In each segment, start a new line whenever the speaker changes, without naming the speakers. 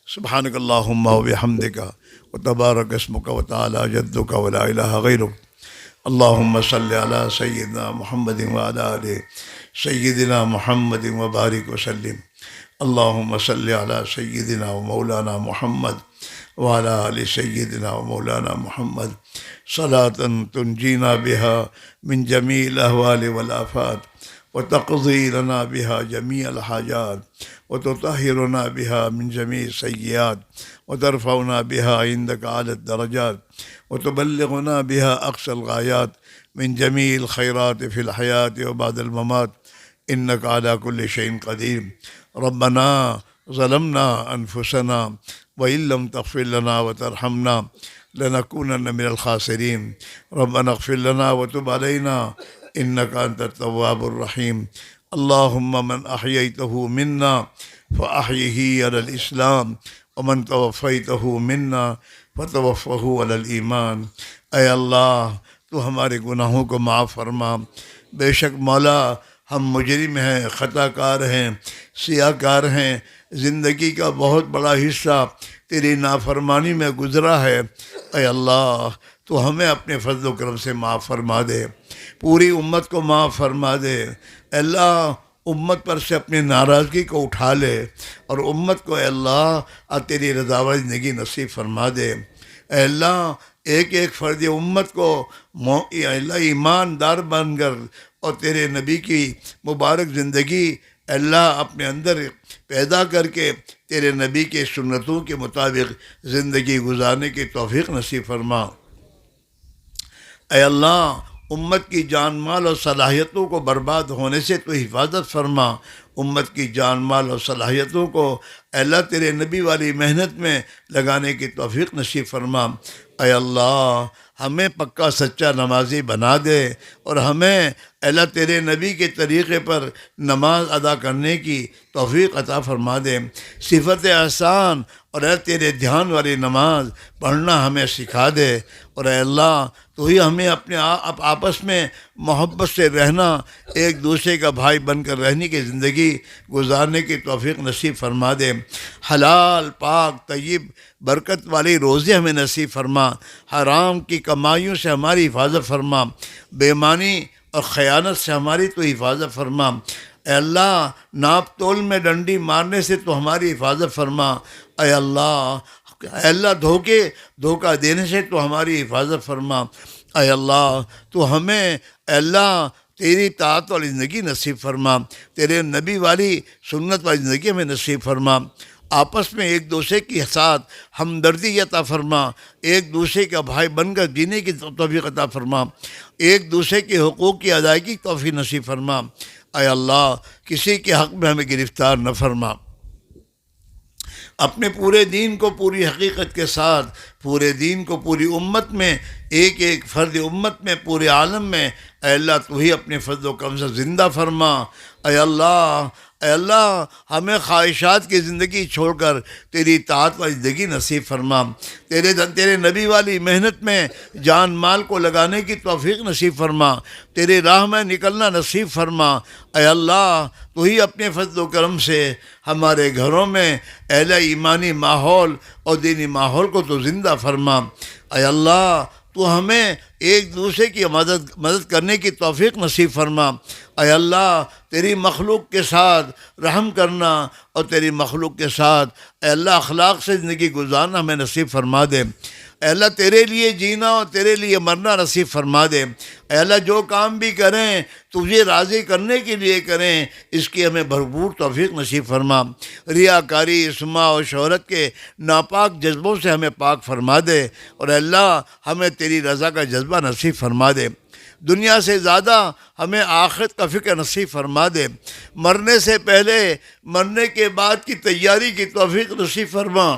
سبحانک اللہم و بحمدک و تبارک اسمک و تعالی جدک و لا الہ غیرک۔ اللہم صلی علی سیدنا محمد و علی آل سیدنا محمد و بارک وسلم۔ اللہم صلی علی سیدنا و مولانا محمد وعلی آل سیدنا و مولانا محمد صلاۃ تنجینا بہا من جمیع الاحوال والآفات وتقضی لنا بها جميع الحاجات وتطهرنا بها من جميع السيئات وترفعنا بها عندك أعلى الدرجات وتبلغنا بها أقصى الغايات من جميع الخيرات في الحياة وبعد الممات إنك على كل شيء قدير۔ ربنا ظلمنا أنفسنا وإن لم تغفر لنا وترحمنا لنكونن من الخاسرين۔ ربنا اغفر لنا وتب علينا إنك أنت التواب الرحيم۔ اللهم من أحييته منا فأحيه على الإسلام ومن توفيته منا فتوفه على الإيمان۔ اے اللہ تو ہمارے گناہوں کو معاف فرما۔ بے شک مولا ہم مجرم ہیں، خطا کار ہیں، سیاہ کار ہیں، زندگی کا بہت بڑا حصہ تیری نافرمانی میں گزرا ہے۔ اے اللہ تو ہمیں اپنے فضل و کرم سے معاف فرما دے، پوری امت کو معاف فرما دے۔ اے اللہ امت پر سے اپنی ناراضگی کو اٹھا لے اور امت کو اے اللہ تیری رضا والی زندگی نصیب فرما دے۔ اے اللہ ایک ایک فرد امت کو اے اللہ ایماندار بن کر اور تیرے نبی کی مبارک زندگی اے اللہ اپنے اندر پیدا کر کے تیرے نبی کے سنتوں کے مطابق زندگی گزارنے کی توفیق نصیب فرما۔ اے اللہ امت کی جان مال اور صلاحیتوں کو برباد ہونے سے تو حفاظت فرما۔ امت کی جان مال اور صلاحیتوں کو اے اللہ تیرے نبی والی محنت میں لگانے کی توفیق نصیب فرما۔ اے اللہ ہمیں پکا سچا نمازی بنا دے اور ہمیں اے اللہ تیرے نبی کے طریقے پر نماز ادا کرنے کی توفیق عطا فرما دے۔ صفت احسان اور اے تیرے دھیان والی نماز پڑھنا ہمیں سکھا دے، اور اے اللہ تو ہی ہمیں اپنے آپس میں محبت سے رہنا، ایک دوسرے کا بھائی بن کر رہنے کی زندگی گزارنے کی توفیق نصیب فرما دے۔ حلال پاک طیب برکت والی روزی ہمیں نصیب فرما، حرام کی کمائیوں سے ہماری حفاظت فرما، بے ایمانی اور خیانت سے ہماری تو حفاظت فرما۔ اے اللہ ناپ تول میں ڈنڈی مارنے سے تو ہماری حفاظت فرما۔ اے اللہ دھوکہ دینے سے تو ہماری حفاظت فرما۔ اے اللہ تو ہمیں اے اللہ تیری طاعت والی زندگی نصیب فرما، تیرے نبی والی سنت والی زندگی ہمیں نصیب فرما۔ آپس میں ایک دوسرے کے ساتھ ہمدردی عطا فرما، ایک دوسرے کا بھائی بن کر جینے کی توفیق عطا فرما، ایک دوسرے کے حقوق کی ادائیگی کی توفیق نصیب فرما۔ اے اللہ کسی کے حق میں ہمیں گرفتار نہ فرما۔ اپنے پورے دین کو پوری حقیقت کے ساتھ، پورے دین کو پوری امت میں، ایک ایک فرد امت میں، پورے عالم میں اے اللہ تو ہی اپنے فضل و کرم سے زندہ فرما۔ اے اللہ ہمیں خواہشات کی زندگی چھوڑ کر تیری طاعت والی زندگی نصیب فرما، تیرے نبی والی محنت میں جان مال کو لگانے کی توفیق نصیب فرما، تیری راہ میں نکلنا نصیب فرما۔ اے اللہ تو ہی اپنے فضل و کرم سے ہمارے گھروں میں اہل ایمانی ماحول اور دینی ماحول کو تو زندہ فرما۔ اے اللہ تو ہمیں ایک دوسرے کی مدد کرنے کی توفیق نصیب فرما۔ اے اللہ تیری مخلوق کے ساتھ رحم کرنا اور تیری مخلوق کے ساتھ اے اللہ اخلاق سے زندگی گزارنا ہمیں نصیب فرما دے۔ اے اللہ تیرے لیے جینا اور تیرے لیے مرنا نصیب فرما دے۔ اے اللہ جو کام بھی کریں تجھے راضی کرنے کے لیے کریں، اس کی ہمیں بھرپور توفیق نصیب فرما۔ ریاکاری، سمعہ اور شہرت کے ناپاک جذبوں سے ہمیں پاک فرما دے، اور اے اللہ ہمیں تیری رضا کا جذبہ نصیب فرما دے۔ دنیا سے زیادہ ہمیں آخرت کا فکر نصیب فرما دے۔ مرنے سے پہلے، مرنے کے بعد کی تیاری کی توفیق نصیب فرما۔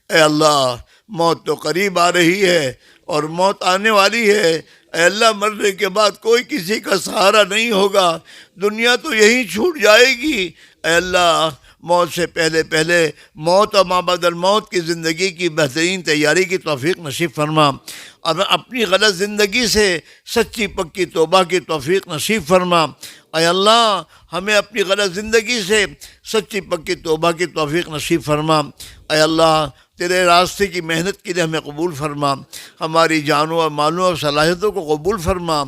اے اللہ موت تو قریب آ رہی ہے اور موت آنے والی ہے۔ اے اللہ مرنے کے بعد کوئی کسی کا سہارا نہیں ہوگا، دنیا تو یہیں چھوٹ جائے گی۔ اے اللہ موت سے پہلے موت اور ما بعد الموت کی زندگی کی بہترین تیاری کی توفیق نصیب فرما، اور اپنی غلط زندگی سے سچی پکی توبہ کی توفیق نصیب فرما، اے اللہ ہمیں اپنی غلط زندگی سے سچی پکی توبہ کی توفیق نصیب فرما۔ اے اللہ تیرے راستے کی محنت کے لیے ہمیں قبول فرما، ہماری جانوں اور مالوں اور صلاحیتوں کو قبول فرما۔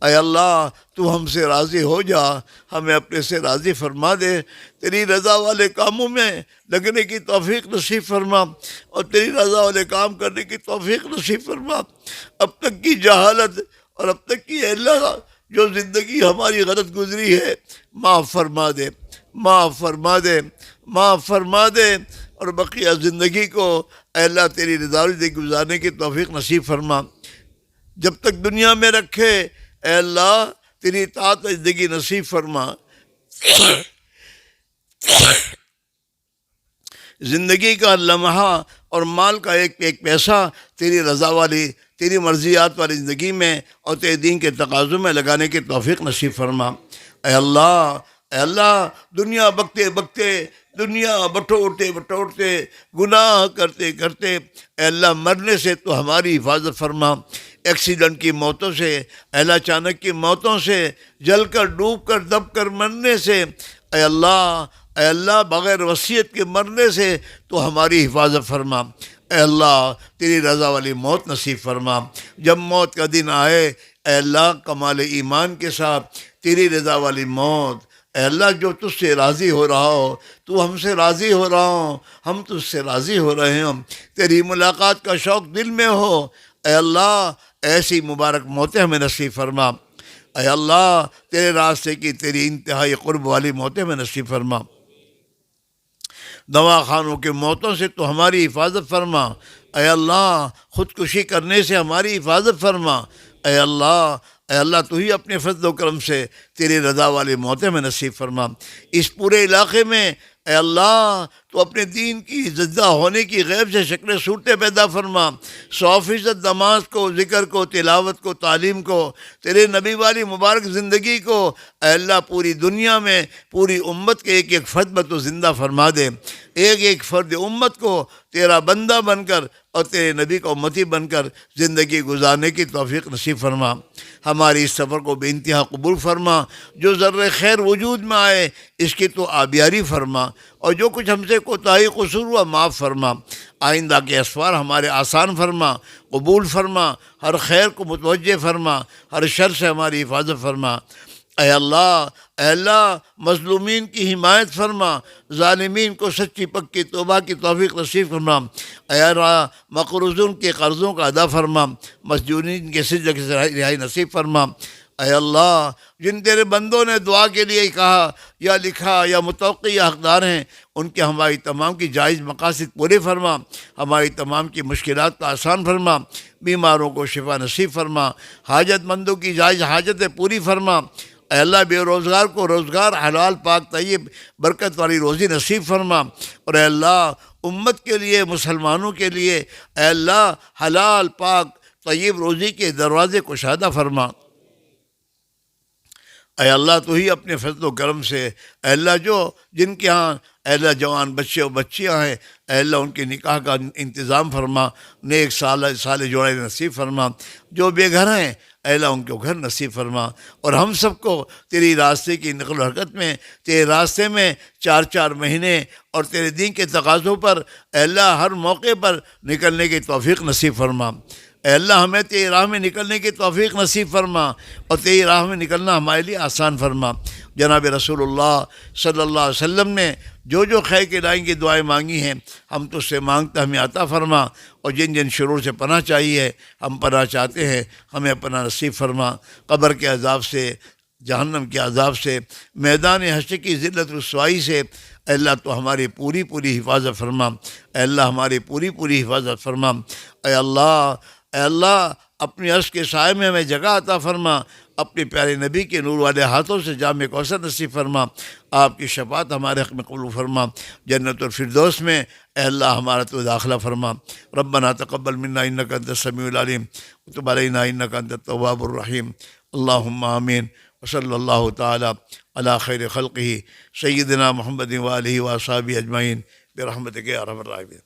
اے اللہ تو ہم سے راضی ہو جا، ہمیں اپنے سے راضی فرما دے، تیری رضا والے کاموں میں لگنے کی توفیق نصیب فرما اور تیری رضا والے کام کرنے کی توفیق نصیب فرما۔ اب تک کی جہالت اور اب تک کی اے اللہ جو زندگی ہماری غلط گزری ہے معاف فرما دے، معاف فرما دے، معاف فرما دے، اور بقیہ زندگی کو اے اللہ تیری رضا سے گزارنے کی توفیق نصیب فرما۔ جب تک دنیا میں رکھے اے اللہ تیری اطاعت زندگی نصیب فرما۔ زندگی کا لمحہ اور مال کا ایک ایک پیسہ تیری رضا والی، تیری مرضیات والی زندگی میں اور تیرے دین کے تقاضوں میں لگانے کی توفیق نصیب فرما۔ اے اللہ، اے اللہ دنیا بکتے بکتے، دنیا بٹوڑتے بٹوڑتے، گناہ کرتے کرتے اے اللہ مرنے سے تو ہماری حفاظت فرما، ایکسیڈنٹ کی موتوں سے، اے اللہ اچانک کی موتوں سے، جل کر ڈوب کر دب کر مرنے سے، اے اللہ بغیر وصیت کے مرنے سے تو ہماری حفاظت فرما۔ اے اللہ تیری رضا والی موت نصیب فرما۔ جب موت کا دن آئے اے اللہ کمال ایمان کے ساتھ تیری رضا والی موت، اے اللہ جو تجھ سے راضی ہو رہا ہو، تو ہم سے راضی ہو رہا ہوں، ہم تجھ سے راضی ہو رہے ہیں، تیری ملاقات کا شوق دل میں ہو، اے اللہ ایسی مبارک موتیں ہمیں نصیب فرما۔ اے اللہ تیرے راستے کی تیری انتہائی قرب والی موتیں ہمیں نصیب فرما۔ دواخانوں کے موتوں سے تو ہماری حفاظت فرما۔ اے اللہ خودکشی کرنے سے ہماری حفاظت فرما۔ اے اللہ تو ہی اپنے فضل و کرم سے تیری رضا والی موتیں میں نصیب فرما۔ اس پورے علاقے میں اے اللہ تو اپنے دین کی زندہ ہونے کی غیب سے شکل صورتیں پیدا فرما۔ 100% نماز کو، ذکر کو، تلاوت کو، تعلیم کو، تیرے نبی والی مبارک زندگی کو اے اللہ پوری دنیا میں پوری امت کے ایک ایک فرد میں تو زندہ فرما دے۔ ایک ایک فرد امت کو تیرا بندہ بن کر اور تیرے نبی کا امتی بن کر زندگی گزارنے کی توفیق نصیب فرما۔ ہماری اس سفر کو بے انتہا قبول فرما۔ جو ذرہ خیر وجود میں آئے اس کی تو آبیاری فرما، اور جو کچھ ہم سے کوتاہی قصور ہوا معاف فرما۔ آئندہ کے اسفار ہمارے آسان فرما، قبول فرما، ہر خیر کو متوجہ فرما، ہر شر سے ہماری حفاظت فرما۔ اے اللہ مظلومین کی حمایت فرما، ظالمین کو سچی پکی توبہ کی توفیق نصیب فرما۔ اے اللہ مقروضون کے قرضوں کا ادا فرما، مسجونین کے سجن کی رہائی نصیب فرما۔ اے اللہ جن تیرے بندوں نے دعا کے لیے کہا یا لکھا یا متوقع یا حقدار ہیں، ان کے ہماری تمام کی جائز مقاصد پورے فرما، ہماری تمام کی مشکلات کو آسان فرما، بیماروں کو شفا نصیب فرما، حاجت مندوں کی جائز حاجتیں پوری فرما۔ اے اللہ بے روزگار کو روزگار حلال پاک طیب برکت والی روزی نصیب فرما، اور اے اللہ امت کے لیے، مسلمانوں کے لیے اے اللہ حلال پاک طیب روزی کے دروازے کشادہ فرما۔ اے اللہ تو ہی اپنے فضل و کرم سے اے اللہ جن کے ہاں اے اللہ جوان بچے اور بچیاں ہیں اے اللہ ان کے نکاح کا انتظام فرما، نیک سال جوڑے نصیب فرما۔ جو بے گھر ہیں اے اللہ ان کو گھر نصیب فرما، اور ہم سب کو تیری راستے کی نقل و حرکت میں، تیرے راستے میں 4 مہینے اور تیرے دین کے تقاضوں پر اے اللہ ہر موقع پر نکلنے کی توفیق نصیب فرما۔ اے اللہ ہمیں تیری راہ میں نکلنے کی توفیق نصیب فرما، اور تیری راہ میں نکلنا ہمارے لیے آسان فرما۔ جناب رسول اللہ صلی اللہ علیہ وسلم نے جو خیر کے لائن کی دعائیں مانگی ہیں ہم تو اس سے مانگتا ہمیں عطا فرما، اور جن شرور سے پناہ چاہیے ہم پناہ چاہتے ہیں ہمیں پناہ نصیب فرما۔ قبر کے عذاب سے، جہنم کے عذاب سے، میدان حشر کی ذلت رسوائی سے اے اللہ تو ہماری پوری حفاظت فرما۔ اے اللہ ہماری پوری حفاظت فرما۔ اے اللہ اپنی عرش کے سائے میں ہمیں جگہ عطا فرما، اپنے پیارے نبی کے نور والے ہاتھوں سے جام کوثر نصیب فرما، آپ کی شفاعت ہمارے حق میں قبول فرما، جنت الفردوس میں اے اللہ ہمارا تو داخلہ فرما۔ ربنا تقبل منا انک انت السمیع العلیم وتب علینا انک انت التواب الرحیم، اللہم آمین، وصلی اللہ تعالی علی خیر خلقہ سیدنا محمد وآلہ وصحبہ اجمعین برحمتک یا ارحم الراحمین۔